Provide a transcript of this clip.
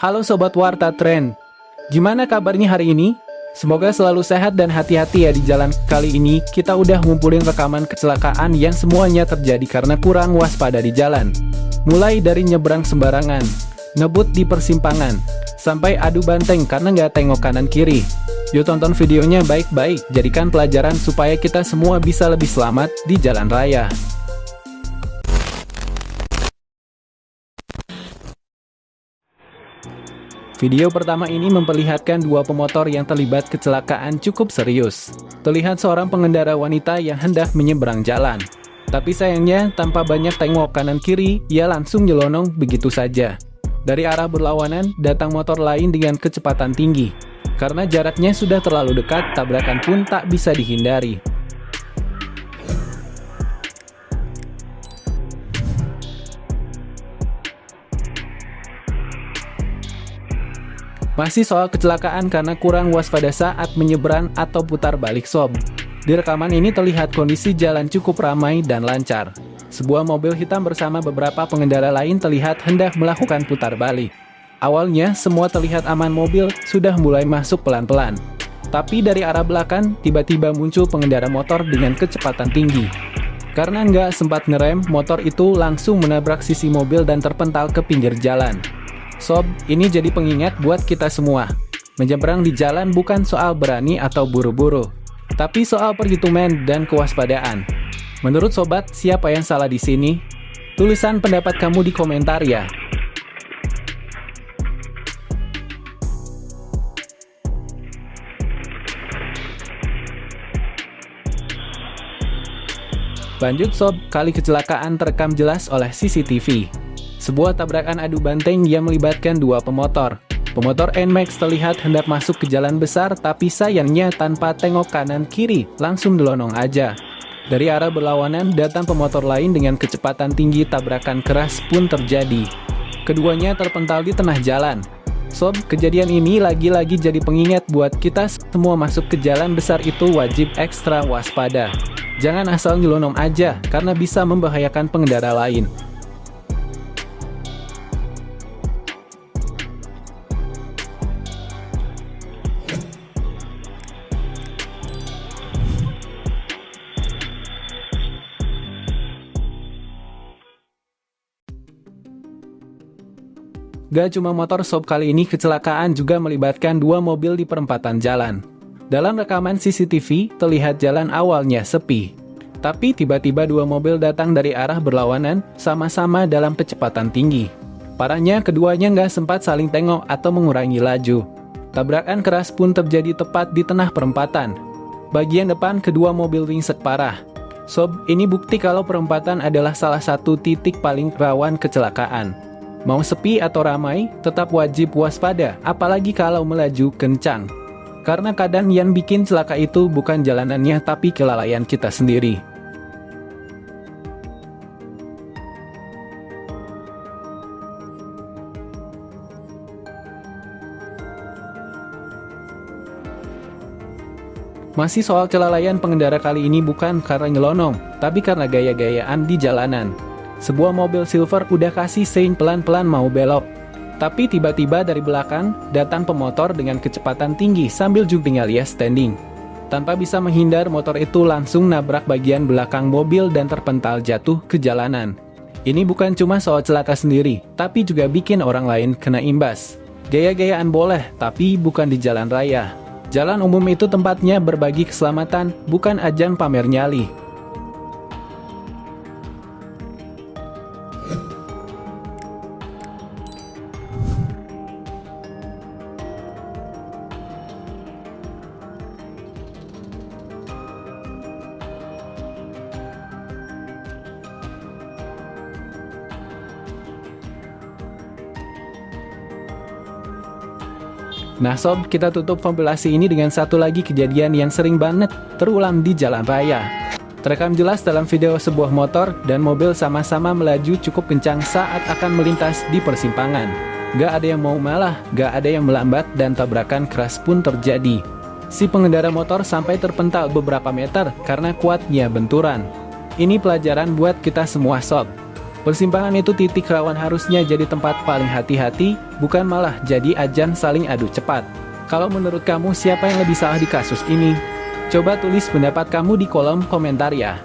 Halo Sobat Warta Tren, gimana kabarnya hari ini? Semoga selalu sehat dan hati-hati ya di jalan. Kali ini kita udah ngumpulin rekaman kecelakaan yang semuanya terjadi karena kurang waspada di jalan. Mulai dari nyebrang sembarangan, ngebut di persimpangan, sampai adu banteng karena nggak tengok kanan kiri. Yuk tonton videonya baik-baik, jadikan pelajaran supaya kita semua bisa lebih selamat di jalan raya. Video pertama ini memperlihatkan dua pemotor yang terlibat kecelakaan cukup serius. Terlihat seorang pengendara wanita yang hendak menyeberang jalan. Tapi sayangnya, tanpa banyak tengok kanan kiri, ia langsung nyelonong begitu saja. Dari arah berlawanan, datang motor lain dengan kecepatan tinggi. Karena jaraknya sudah terlalu dekat, tabrakan pun tak bisa dihindari. Masih soal kecelakaan karena kurang waspada saat menyeberang atau putar balik sob. Di rekaman ini terlihat kondisi jalan cukup ramai dan lancar. Sebuah mobil hitam bersama beberapa pengendara lain terlihat hendak melakukan putar balik. Awalnya semua terlihat aman, mobil sudah mulai masuk pelan-pelan. Tapi dari arah belakang tiba-tiba muncul pengendara motor dengan kecepatan tinggi. Karena nggak sempat ngerem, motor itu langsung menabrak sisi mobil dan terpental ke pinggir jalan. Sob, ini jadi pengingat buat kita semua. Menyeberang di jalan bukan soal berani atau buru-buru, tapi soal perhitungan dan kewaspadaan. Menurut sobat, siapa yang salah di sini? Tulisan pendapat kamu di komentar ya. Lanjut sob, kali kecelakaan terekam jelas oleh CCTV. Sebuah tabrakan adu banteng yang melibatkan dua pemotor. Pemotor NMAX terlihat hendak masuk ke jalan besar, tapi sayangnya tanpa tengok kanan kiri, langsung delonong aja. Dari arah berlawanan, datang pemotor lain dengan kecepatan tinggi, tabrakan keras pun terjadi. Keduanya terpental di tengah jalan. Sob, kejadian ini lagi-lagi jadi pengingat buat kita semua masuk ke jalan besar itu wajib ekstra waspada. Jangan asal nyelonong aja, karena bisa membahayakan pengendara lain. Gak cuma motor sob, kali ini kecelakaan juga melibatkan dua mobil di perempatan jalan. Dalam rekaman CCTV, terlihat jalan awalnya sepi. Tapi tiba-tiba dua mobil datang dari arah berlawanan, sama-sama dalam kecepatan tinggi. Parahnya, keduanya gak sempat saling tengok atau mengurangi laju. Tabrakan keras pun terjadi tepat di tengah perempatan. Bagian depan kedua mobil ringsek parah. Sob, ini bukti kalau perempatan adalah salah satu titik paling rawan kecelakaan. Mau sepi atau ramai, tetap wajib waspada, apalagi kalau melaju kencang. Karena kadang yang bikin celaka itu bukan jalanannya, tapi kelalaian kita sendiri. Masih soal kelalaian pengendara kali ini bukan karena nyelonong, tapi karena gaya-gayaan di jalanan. Sebuah mobil silver udah kasih sein pelan-pelan mau belok. Tapi tiba-tiba dari belakang, datang pemotor dengan kecepatan tinggi sambil jumping alias standing. Tanpa bisa menghindar, motor itu langsung nabrak bagian belakang mobil dan terpental jatuh ke jalanan. Ini bukan cuma soal celaka sendiri, tapi juga bikin orang lain kena imbas. Gaya-gayaan boleh, tapi bukan di jalan raya. Jalan umum itu tempatnya berbagi keselamatan, bukan ajang pamer nyali. Nah sob, kita tutup kompilasi ini dengan satu lagi kejadian yang sering banget terulang di jalan raya. Terekam jelas dalam video sebuah motor dan mobil sama-sama melaju cukup kencang saat akan melintas di persimpangan. Gak ada yang mau malah, gak ada yang melambat, dan tabrakan keras pun terjadi. Si pengendara motor sampai terpental beberapa meter karena kuatnya benturan. Ini pelajaran buat kita semua sob. Persimpangan itu titik rawan, harusnya jadi tempat paling hati-hati, bukan malah jadi ajang saling adu cepat. Kalau menurut kamu siapa yang lebih salah di kasus ini? Coba tulis pendapat kamu di kolom komentar ya.